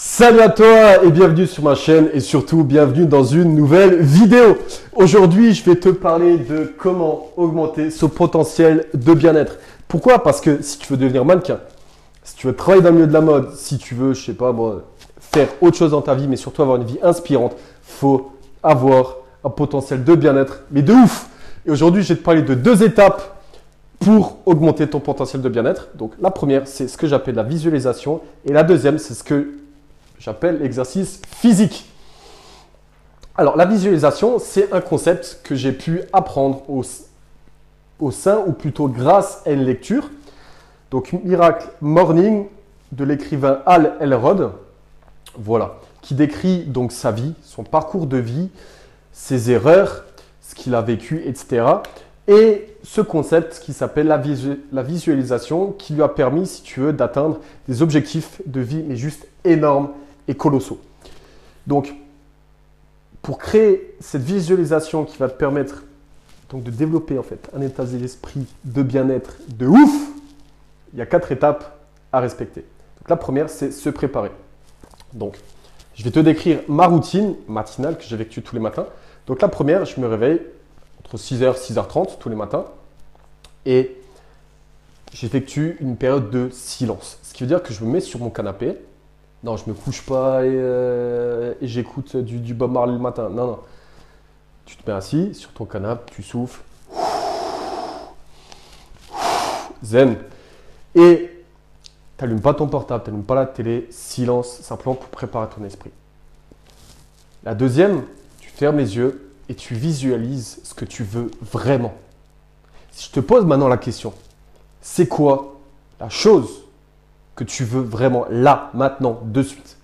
Salut à toi et bienvenue sur ma chaîne et surtout bienvenue dans une nouvelle vidéo. Aujourd'hui, je vais te parler de comment augmenter ce potentiel de bien-être. Pourquoi? Parce que si tu veux devenir mannequin, si tu veux travailler dans le milieu de la mode, si tu veux, je sais pas moi, faire autre chose dans ta vie, mais surtout avoir une vie inspirante, faut avoir un potentiel de bien-être, mais de ouf. Et aujourd'hui, je vais te parler de deux étapes pour augmenter ton potentiel de bien-être. Donc la première, c'est ce que j'appelle la visualisation et la deuxième, c'est ce que j'appelle l'exercice physique. Alors, la visualisation, c'est un concept que j'ai pu apprendre au sein, ou plutôt grâce à une lecture. Donc, Miracle Morning de l'écrivain Hal Elrod, voilà, qui décrit donc sa vie, son parcours de vie, ses erreurs, ce qu'il a vécu, etc. Et ce concept qui s'appelle la visualisation, qui lui a permis, si tu veux, d'atteindre des objectifs de vie, mais juste énormes et colossaux. Donc, pour créer cette visualisation qui va te permettre donc, de développer en fait un état d'esprit de bien-être de ouf, il y a 4 étapes à respecter. Donc, la première, c'est se préparer. Donc, je vais te décrire ma routine matinale que j'effectue tous les matins. Donc, la première, je me réveille entre 6h et 6h30 tous les matins et j'effectue une période de silence. Ce qui veut dire que je me mets sur mon canapé. Non, je ne me couche pas et j'écoute du Bob Marley le matin. Non, non. Tu te mets assis sur ton canapé, tu souffles. Zen. Et tu n'allumes pas ton portable, tu n'allumes pas la télé. Silence, simplement pour préparer ton esprit. La deuxième, tu fermes les yeux et tu visualises ce que tu veux vraiment. Si je te pose maintenant la question, c'est quoi la chose que tu veux vraiment là, maintenant, de suite?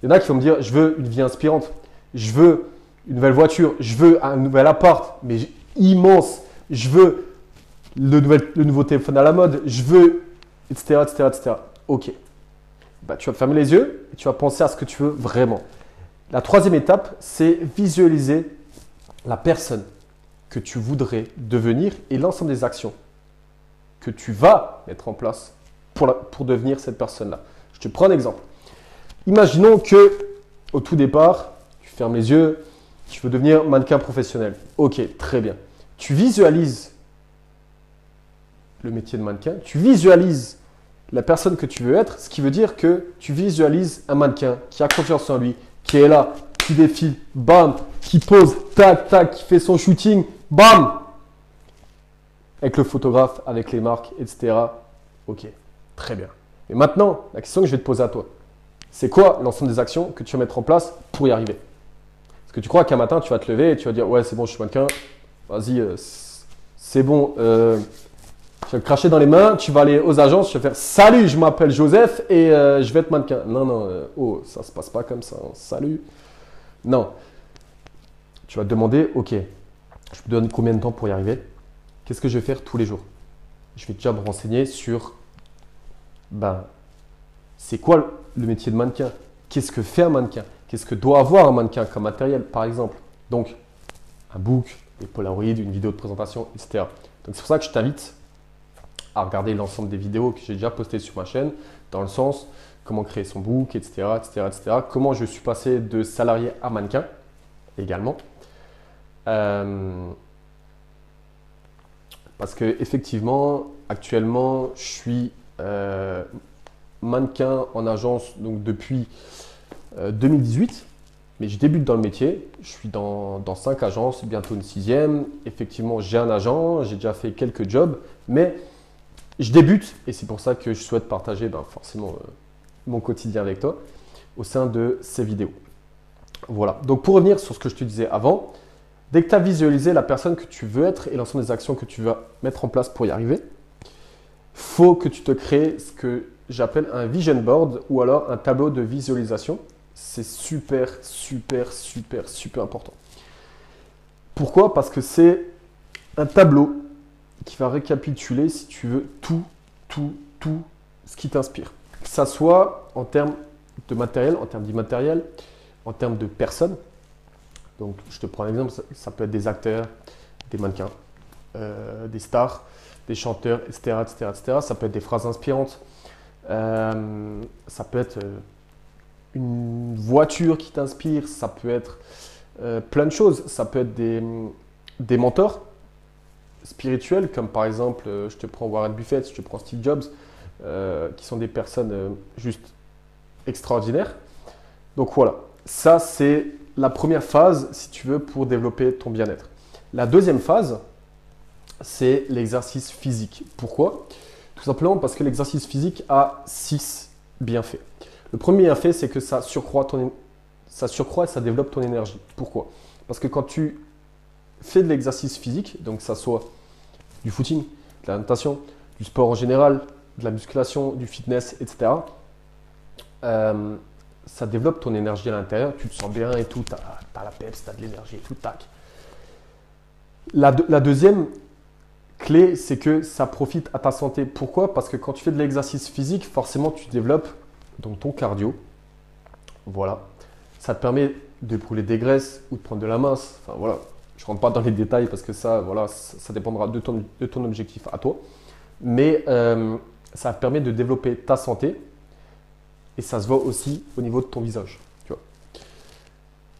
Il y en a qui vont me dire, je veux une vie inspirante, je veux une nouvelle voiture, je veux un nouvel appart, mais immense, je veux le nouveau téléphone à la mode, je veux, etc., etc., etc. Ok. Bah, tu vas fermer les yeux et tu vas penser à ce que tu veux vraiment. La troisième étape, c'est visualiser la personne que tu voudrais devenir et l'ensemble des actions que tu vas mettre en place pour devenir cette personne-là. Je te prends un exemple. Imaginons que au tout départ, tu fermes les yeux, tu veux devenir mannequin professionnel. Ok, très bien. Tu visualises le métier de mannequin, tu visualises la personne que tu veux être, ce qui veut dire que tu visualises un mannequin qui a confiance en lui, qui est là, qui défile, bam, qui pose, tac, tac, qui fait son shooting, bam, avec le photographe, avec les marques, etc. Ok. Très bien. Et maintenant, la question que je vais te poser à toi, c'est quoi l'ensemble des actions que tu vas mettre en place pour y arriver? Est-ce que tu crois qu'un matin, tu vas te lever et tu vas dire, ouais, c'est bon, je suis mannequin, vas-y, c'est bon, tu vas te cracher dans les mains, tu vas aller aux agences, tu vas faire, salut, je m'appelle Joseph et je vais être mannequin. Non, non, oh, ça ne se passe pas comme ça, hein. Salut. Non. Tu vas te demander, ok, je me donne combien de temps pour y arriver? Qu'est-ce que je vais faire tous les jours? Je vais déjà me renseigner sur c'est quoi le métier de mannequin? Qu'est-ce que fait un mannequin? Qu'est-ce que doit avoir un mannequin comme matériel, par exemple? Donc, un book, des Polaroids, une vidéo de présentation, etc. Donc, c'est pour ça que je t'invite à regarder l'ensemble des vidéos que j'ai déjà postées sur ma chaîne, dans le sens comment créer son book, etc., etc., etc. Comment je suis passé de salarié à mannequin, également. Parce que effectivement, actuellement, je suis mannequin en agence donc depuis 2018, mais je débute dans le métier. Je suis dans 5 agences, bientôt une 6e. Effectivement, j'ai un agent, j'ai déjà fait quelques jobs, mais je débute et c'est pour ça que je souhaite partager forcément mon quotidien avec toi au sein de ces vidéos. Voilà, donc pour revenir sur ce que je te disais avant, dès que tu as visualisé la personne que tu veux être et l'ensemble des actions que tu vas mettre en place pour y arriver, il faut que tu te crées ce que j'appelle un vision board ou alors un tableau de visualisation. C'est super, super, super, super important. Pourquoi? Parce que c'est un tableau qui va récapituler, si tu veux, tout ce qui t'inspire. Que ça soit en termes de matériel, en termes d'immatériel, en termes de personnes. Donc, je te prends un exemple, ça peut être des acteurs, des mannequins, des stars, des chanteurs, etc., etc., etc. Ça peut être des phrases inspirantes. Ça peut être une voiture qui t'inspire, ça peut être plein de choses. Ça peut être des mentors spirituels, comme par exemple, je te prends Warren Buffett, je te prends Steve Jobs, qui sont des personnes juste extraordinaires. Donc voilà, ça c'est la première phase, si tu veux, pour développer ton bien-être. La deuxième phase, c'est l'exercice physique. Pourquoi? Tout simplement parce que l'exercice physique a 6 bienfaits. Le premier bienfait, c'est que ça surcroît et ça développe ton énergie. Pourquoi? Parce que quand tu fais de l'exercice physique, donc que ça soit du footing, de la natation, du sport en général, de la musculation, du fitness, etc., ça développe ton énergie à l'intérieur, tu te sens bien et tout, tu as la peps, tu as de l'énergie et tout, tac. La deuxième clé, c'est que ça profite à ta santé. Pourquoi? Parce que quand tu fais de l'exercice physique, forcément, tu développes donc ton cardio. Voilà. Ça te permet de brûler des graisses ou de prendre de la masse. Enfin, voilà. Je ne rentre pas dans les détails parce que ça, voilà, ça dépendra de ton objectif à toi. Mais ça te permet de développer ta santé et ça se voit aussi au niveau de ton visage. Tu vois.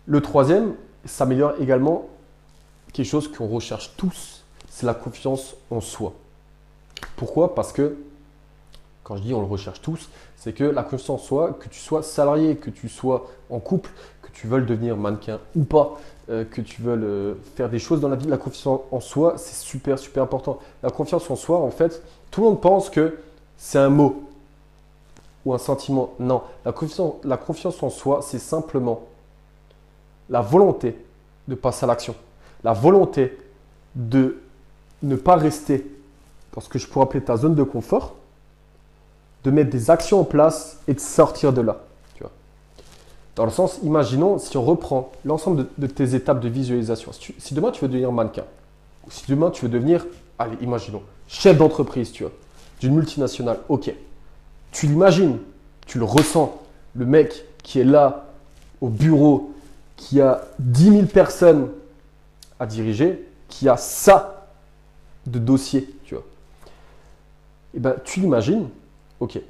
Le troisième, ça améliore également quelque chose qu'on recherche tous, c'est la confiance en soi. Pourquoi? Parce que, quand je dis on le recherche tous, c'est que la confiance en soi, que tu sois salarié, que tu sois en couple, que tu veuilles devenir mannequin ou pas, que tu veuilles faire des choses dans la vie, la confiance en soi, c'est super, super important. La confiance en soi, en fait, tout le monde pense que c'est un mot ou un sentiment. Non, la confiance en soi, c'est simplement la volonté de passer à l'action. La volonté de ne pas rester dans ce que je pourrais appeler ta zone de confort, de mettre des actions en place et de sortir de là. Tu vois. Dans le sens, imaginons, si on reprend l'ensemble de tes étapes de visualisation, si demain tu veux devenir mannequin, ou si demain tu veux devenir, allez, imaginons, chef d'entreprise, tu vois, d'une multinationale, ok. Tu l'imagines, tu le ressens, le mec qui est là au bureau, qui a 10 000 personnes à diriger, qui a ça de dossier, tu vois. Et ben, tu l'imagines, ok.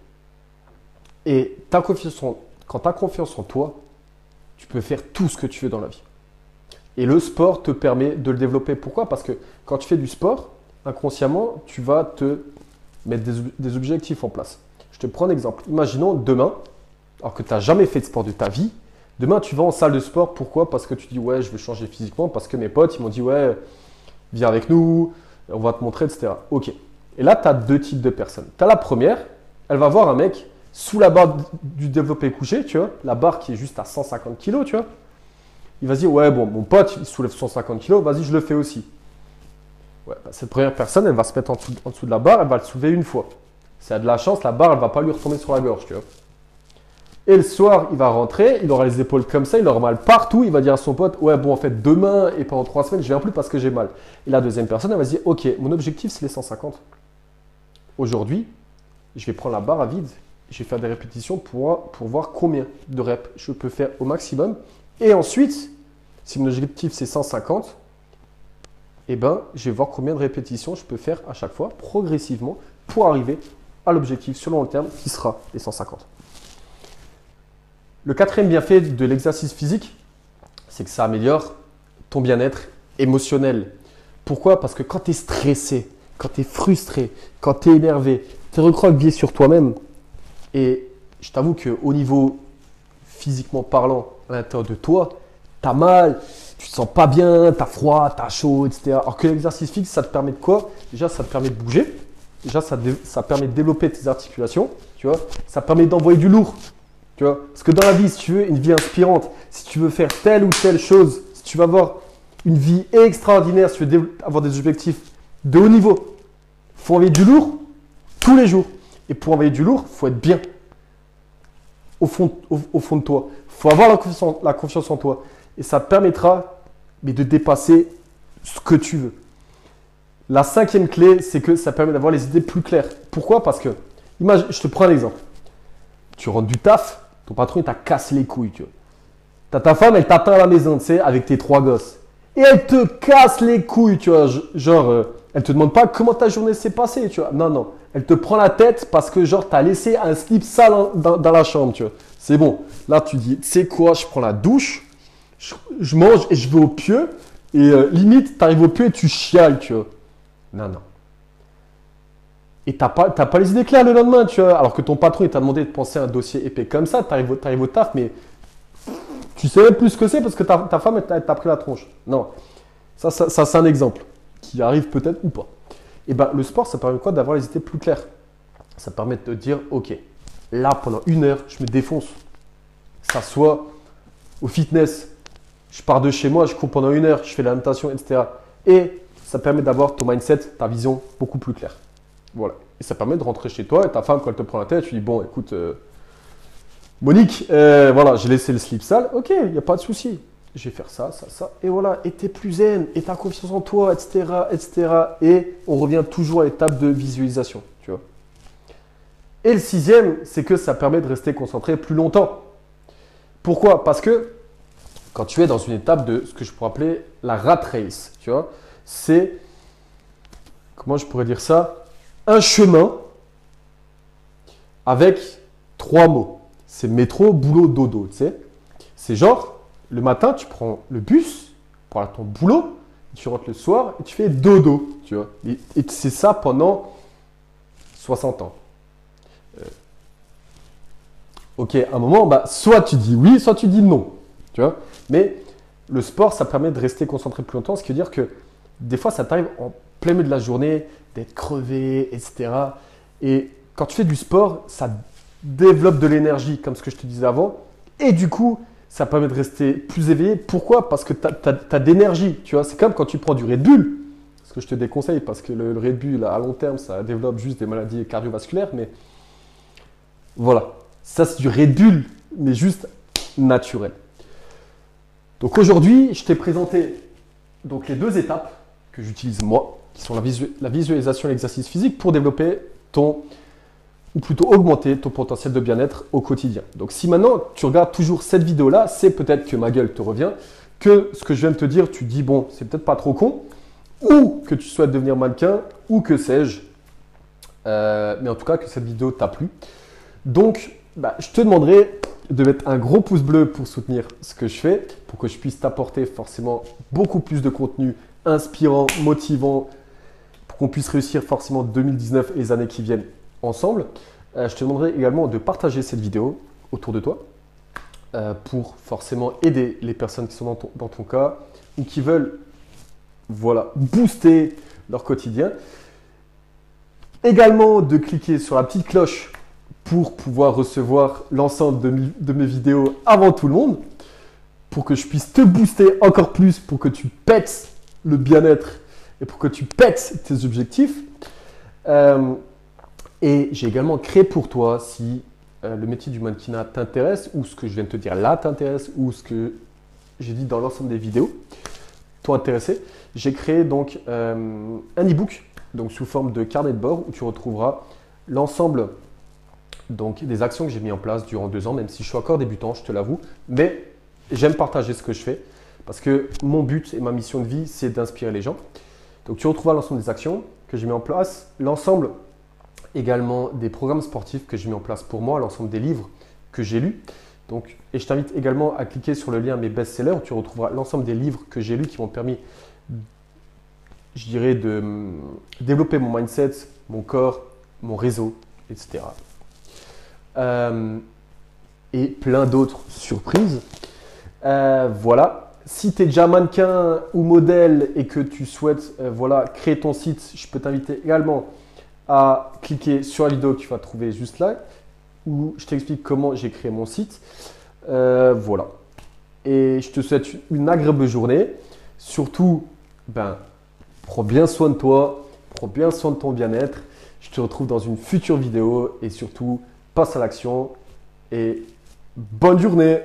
Et quand tu as confiance en toi, tu peux faire tout ce que tu veux dans la vie. Et le sport te permet de le développer. Pourquoi? Parce que quand tu fais du sport, inconsciemment, tu vas te mettre des objectifs en place. Je te prends un exemple. Imaginons demain, alors que tu n'as jamais fait de sport de ta vie, demain tu vas en salle de sport. Pourquoi? Parce que tu dis ouais, je veux changer physiquement, parce que mes potes ils m'ont dit ouais, viens avec nous, on va te montrer, etc. Ok. Et là, tu as deux types de personnes. Tu as la première, elle va voir un mec sous la barre du développé couché, tu vois, la barre qui est juste à 150 kg, tu vois. Il va se dire ouais, bon, mon pote il soulève 150 kg, vas-y, je le fais aussi. Ouais, bah, cette première personne, elle va se mettre en dessous de la barre, elle va le soulever une fois. Si elle a de la chance, la barre, elle ne va pas lui retomber sur la gorge, tu vois. Et le soir, il va rentrer, il aura les épaules comme ça, il aura mal partout, il va dire à son pote, ouais, bon, en fait, demain et pendant 3 semaines, je viens plus parce que j'ai mal. Et la deuxième personne, elle va se dire, ok, mon objectif, c'est les 150. Aujourd'hui, je vais prendre la barre à vide, je vais faire des répétitions pour voir combien de reps je peux faire au maximum. Et ensuite, si mon objectif, c'est 150, eh ben, je vais voir combien de répétitions je peux faire à chaque fois, progressivement, pour arriver à l'objectif sur le long terme qui sera les 150. Le quatrième bienfait de l'exercice physique, c'est que ça améliore ton bien-être émotionnel. Pourquoi? Parce que quand tu es stressé, quand tu es frustré, quand tu es énervé, tu es recroquevillé sur toi-même. Et je t'avoue qu'au niveau physiquement parlant, à l'intérieur de toi, tu as mal, tu te sens pas bien, tu as froid, tu as chaud, etc. Alors que l'exercice physique, ça te permet de quoi? Déjà, ça te permet de bouger. Déjà, ça permet de développer tes articulations. Tu vois, ça permet d'envoyer du lourd. Tu vois, parce que dans la vie, si tu veux une vie inspirante, si tu veux faire telle ou telle chose, si tu veux avoir une vie extraordinaire, si tu veux avoir des objectifs de haut niveau, il faut envoyer du lourd tous les jours. Et pour envoyer du lourd, il faut être bien au fond de toi. Il faut avoir la confiance en toi. Et ça te permettra de dépasser ce que tu veux. La cinquième clé, c'est que ça permet d'avoir les idées plus claires. Pourquoi? Parce que, imagine, je te prends un exemple. Tu rentres du taf, ton patron, il t'a cassé les couilles, tu vois. T'as ta femme, elle t'attend à la maison, tu sais, avec tes 3 gosses. Et elle te casse les couilles, tu vois. Genre, elle te demande pas comment ta journée s'est passée, tu vois. Non, non. elle te prend la tête parce que genre, tu as laissé un slip sale dans la chambre, tu vois. C'est bon. Là, tu dis, tu sais quoi, je prends la douche, je mange et je vais au pieu. Et limite, tu arrives au pieu et tu chiales, tu vois. Non, non. Et t'as pas les idées claires le lendemain, tu vois. Alors que ton patron, il t'a demandé de penser à un dossier épais comme ça, tu arrives au taf, mais tu sais même plus ce que c'est parce que ta femme, elle t'a pris la tronche. Non. Ça c'est un exemple qui arrive peut-être ou pas. Et ben, le sport, ça permet quoi? D'avoir les idées plus claires. Ça permet de te dire, ok, là, pendant 1 heure, je me défonce. Que ça soit au fitness, je pars de chez moi, je cours pendant 1 heure, je fais la natation, etc. Et ça permet d'avoir ton mindset, ta vision beaucoup plus claire. Voilà. Et ça permet de rentrer chez toi et ta femme, quand elle te prend la tête, tu dis, bon, écoute, Monique, voilà, j'ai laissé le slip sale. Ok, il n'y a pas de souci. Je vais faire ça, ça, ça. Et voilà, et tu es plus zen, et tu as confiance en toi, etc., etc. Et on revient toujours à l'étape de visualisation, tu vois. Et le 6e, c'est que ça permet de rester concentré plus longtemps. Pourquoi? Parce que quand tu es dans une étape de ce que je pourrais appeler la rat race, tu vois, c'est, comment je pourrais dire ça? Un chemin avec 3 mots. C'est métro, boulot, dodo, tu sais. C'est genre, le matin, tu prends le bus pour aller à ton boulot, tu rentres le soir et tu fais dodo, tu vois. Et c'est ça pendant 60 ans. Ok, à un moment, bah, soit tu dis oui, soit tu dis non, tu vois. Mais le sport, ça permet de rester concentré plus longtemps, ce qui veut dire que des fois, ça t'arrive en plein milieu de la journée d'être crevé, etc. Et quand tu fais du sport, ça développe de l'énergie, comme ce que je te disais avant. Et du coup, ça permet de rester plus éveillé. Pourquoi? Parce que tu as d'énergie, tu vois. C'est comme quand tu prends du Red Bull, ce que je te déconseille, parce que le Red Bull, à long terme, ça développe juste des maladies cardiovasculaires. Mais voilà, ça c'est du Red Bull, mais juste naturel. Donc aujourd'hui, je t'ai présenté donc, les 2 étapes que j'utilise moi, qui sont la visualisation et l'exercice physique pour développer ou plutôt augmenter ton potentiel de bien-être au quotidien. Donc si maintenant tu regardes toujours cette vidéo-là, c'est peut-être que ma gueule te revient, que ce que je viens de te dire, tu te dis bon, c'est peut-être pas trop con, ou que tu souhaites devenir mannequin, ou que sais-je, mais en tout cas que cette vidéo t'a plu. Donc bah, je te demanderai de mettre un gros pouce bleu pour soutenir ce que je fais, pour que je puisse t'apporter forcément beaucoup plus de contenu inspirant, motivant, pour qu'on puisse réussir forcément 2019 et les années qui viennent ensemble. Je te demanderai également de partager cette vidéo autour de toi pour forcément aider les personnes qui sont dans ton cas ou qui veulent voilà, booster leur quotidien. Également de cliquer sur la petite cloche pour pouvoir recevoir l'ensemble de mes vidéos avant tout le monde, pour que je puisse te booster encore plus, pour que tu pètes le bien-être et pour que tu pètes tes objectifs. Et j'ai également créé pour toi, si le métier du mannequinat t'intéresse, ou ce que je viens de te dire là t'intéresse, ou ce que j'ai dit dans l'ensemble des vidéos t'ont intéressé, j'ai créé donc un e-book donc sous forme de carnet de bord où tu retrouveras l'ensemble donc des actions que j'ai mis en place durant 2 ans, même si je suis encore débutant, je te l'avoue, mais j'aime partager ce que je fais parce que mon but et ma mission de vie, c'est d'inspirer les gens. Donc tu retrouveras l'ensemble des actions que j'ai mis en place, l'ensemble également des programmes sportifs que j'ai mis en place pour moi, l'ensemble des livres que j'ai lus. Donc, et je t'invite également à cliquer sur le lien mes best-sellers où tu retrouveras l'ensemble des livres que j'ai lus qui m'ont permis, je dirais, de développer mon mindset, mon corps, mon réseau, etc. Et plein d'autres surprises. Voilà. Si tu es déjà mannequin ou modèle et que tu souhaites voilà, créer ton site, je peux t'inviter également à cliquer sur la vidéo que tu vas trouver juste là, où je t'explique comment j'ai créé mon site. Voilà. Et je te souhaite une agréable journée. Surtout, prends bien soin de toi, prends bien soin de ton bien-être. Je te retrouve dans une future vidéo et surtout, passe à l'action et bonne journée!